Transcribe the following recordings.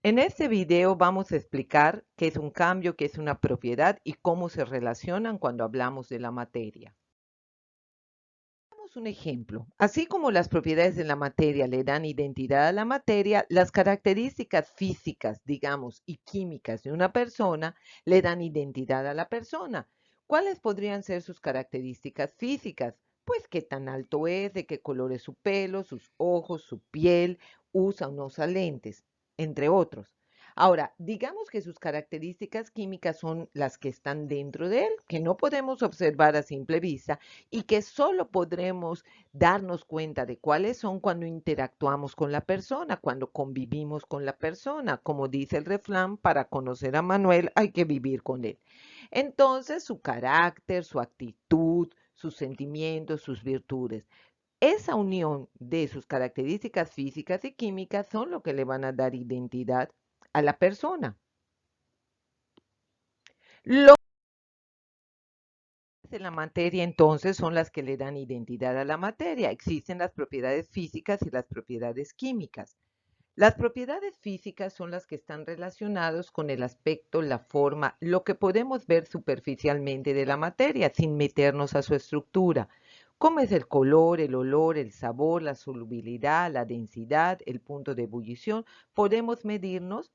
En este video vamos a explicar qué es un cambio, qué es una propiedad y cómo se relacionan cuando hablamos de la materia. Damos un ejemplo. Así como las propiedades de la materia le dan identidad a la materia, las características físicas, digamos, y químicas de una persona le dan identidad a la persona. ¿Cuáles podrían ser sus características físicas? Pues qué tan alto es, de qué color es su pelo, sus ojos, su piel, usa o no usa lentes, entre otros. Ahora, digamos que sus características químicas son las que están dentro de él, que no podemos observar a simple vista y que solo podremos darnos cuenta de cuáles son cuando interactuamos con la persona, cuando convivimos con la persona. Como dice el refrán, para conocer a Manuel hay que vivir con él. Entonces, su carácter, su actitud, sus sentimientos, sus virtudes. Esa unión de sus características físicas y químicas son lo que le van a dar identidad a la persona. Lo de la materia entonces son las que le dan identidad a la materia. Existen las propiedades físicas y las propiedades químicas. Las propiedades físicas son las que están relacionadas con el aspecto, la forma, lo que podemos ver superficialmente de la materia sin meternos a su estructura. Como es el color, el olor, el sabor, la solubilidad, la densidad, el punto de ebullición, podemos medirlos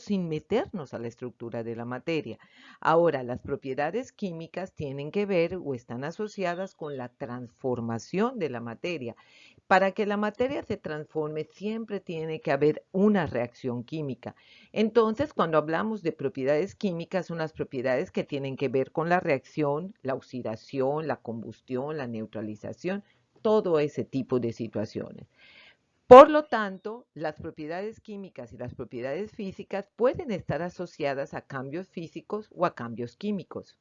sin meternos a la estructura de la materia. Ahora, las propiedades químicas tienen que ver o están asociadas con la transformación de la materia. Para que la materia se transforme, siempre tiene que haber una reacción química. Entonces, cuando hablamos de propiedades químicas, son las propiedades que tienen que ver con la reacción, la oxidación, la combustión, la neutralización, todo ese tipo de situaciones. Por lo tanto, las propiedades químicas y las propiedades físicas pueden estar asociadas a cambios físicos o a cambios químicos.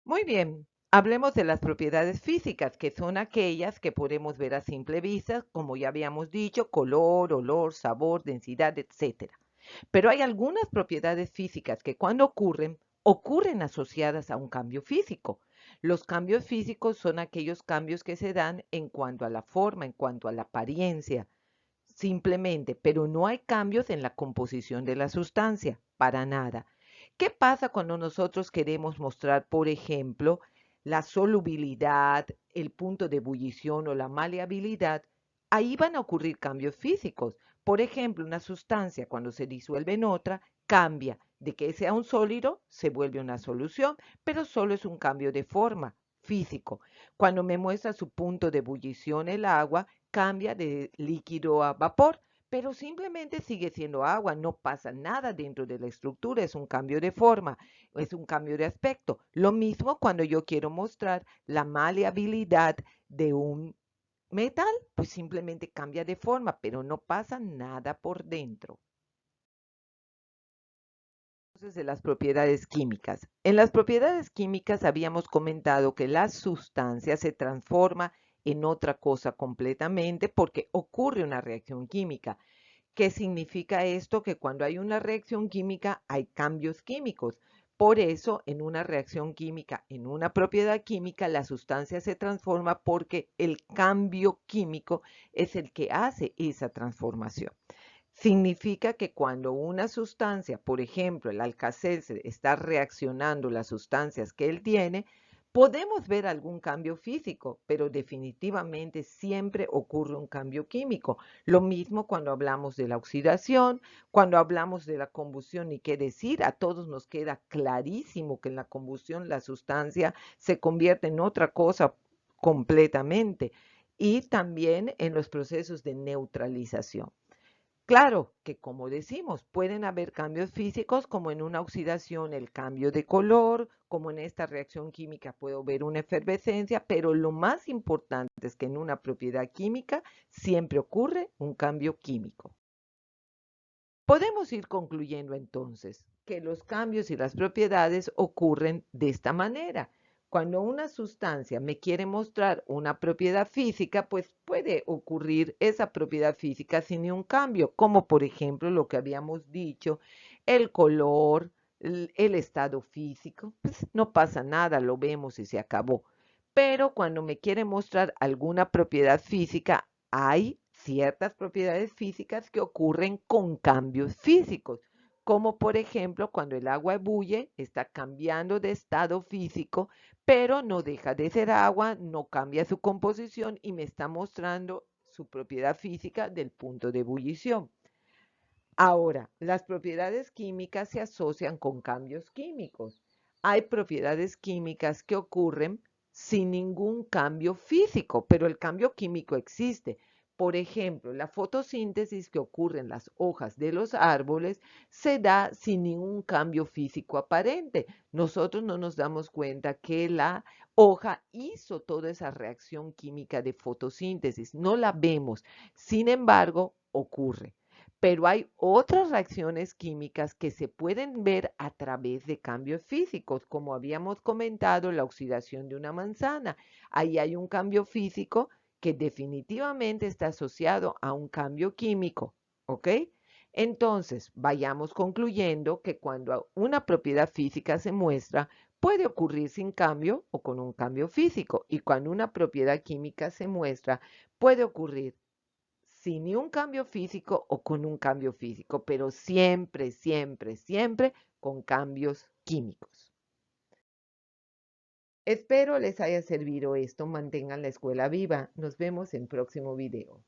Muy bien, hablemos de las propiedades físicas, que son aquellas que podemos ver a simple vista, como ya habíamos dicho, color, olor, sabor, densidad, etcétera. Pero hay algunas propiedades físicas que cuando ocurren asociadas a un cambio físico. Los cambios físicos son aquellos cambios que se dan en cuanto a la forma, en cuanto a la apariencia, simplemente, pero no hay cambios en la composición de la sustancia, para nada. ¿Qué pasa cuando nosotros queremos mostrar, por ejemplo, la solubilidad, el punto de ebullición o la maleabilidad? Ahí van a ocurrir cambios físicos. Por ejemplo, una sustancia cuando se disuelve en otra cambia. De que sea un sólido se vuelve una solución, pero solo es un cambio de forma físico. Cuando me muestra su punto de ebullición el agua, cambia de líquido a vapor, pero simplemente sigue siendo agua, no pasa nada dentro de la estructura, es un cambio de forma, es un cambio de aspecto. Lo mismo cuando yo quiero mostrar la maleabilidad de un metal, pues simplemente cambia de forma, pero no pasa nada por dentro. Entonces, de las propiedades químicas. En las propiedades químicas habíamos comentado que la sustancia se transforma en otra cosa completamente porque ocurre una reacción química. ¿Qué significa esto? Que cuando hay una reacción química hay cambios químicos. Por eso, en una reacción química, en una propiedad química, la sustancia se transforma porque el cambio químico es el que hace esa transformación. Significa que cuando una sustancia, por ejemplo, el Alka-Seltzer, está reaccionando las sustancias que él tiene, podemos ver algún cambio físico, pero definitivamente siempre ocurre un cambio químico. Lo mismo cuando hablamos de la oxidación, cuando hablamos de la combustión, y qué decir, a todos nos queda clarísimo que en la combustión la sustancia se convierte en otra cosa completamente. Y también en los procesos de neutralización. Claro que, como decimos, pueden haber cambios físicos como en una oxidación, el cambio de color, como en esta reacción química puedo ver una efervescencia, pero lo más importante es que en una propiedad química siempre ocurre un cambio químico. Podemos ir concluyendo entonces que los cambios y las propiedades ocurren de esta manera. Cuando una sustancia me quiere mostrar una propiedad física, pues puede ocurrir esa propiedad física sin ni un cambio, como por ejemplo lo que habíamos dicho, el color, el estado físico, pues no pasa nada, lo vemos y se acabó. Pero cuando me quiere mostrar alguna propiedad física, hay ciertas propiedades físicas que ocurren con cambios físicos, como por ejemplo cuando el agua ebulle, está cambiando de estado físico, pero no deja de ser agua, no cambia su composición y me está mostrando su propiedad física del punto de ebullición. Ahora, las propiedades químicas se asocian con cambios químicos. Hay propiedades químicas que ocurren sin ningún cambio físico, pero el cambio químico existe. Por ejemplo, la fotosíntesis que ocurre en las hojas de los árboles se da sin ningún cambio físico aparente. Nosotros no nos damos cuenta que la hoja hizo toda esa reacción química de fotosíntesis, no la vemos, sin embargo, ocurre. Pero hay otras reacciones químicas que se pueden ver a través de cambios físicos, como habíamos comentado, la oxidación de una manzana. Ahí hay un cambio físico que definitivamente está asociado a un cambio químico, ¿ok? Entonces, vayamos concluyendo que cuando una propiedad física se muestra, puede ocurrir sin cambio o con un cambio físico. Y cuando una propiedad química se muestra, puede ocurrir sin ni un cambio físico o con un cambio físico, pero siempre, siempre, siempre con cambios químicos. Espero les haya servido esto. Mantengan la escuela viva. Nos vemos en próximo video.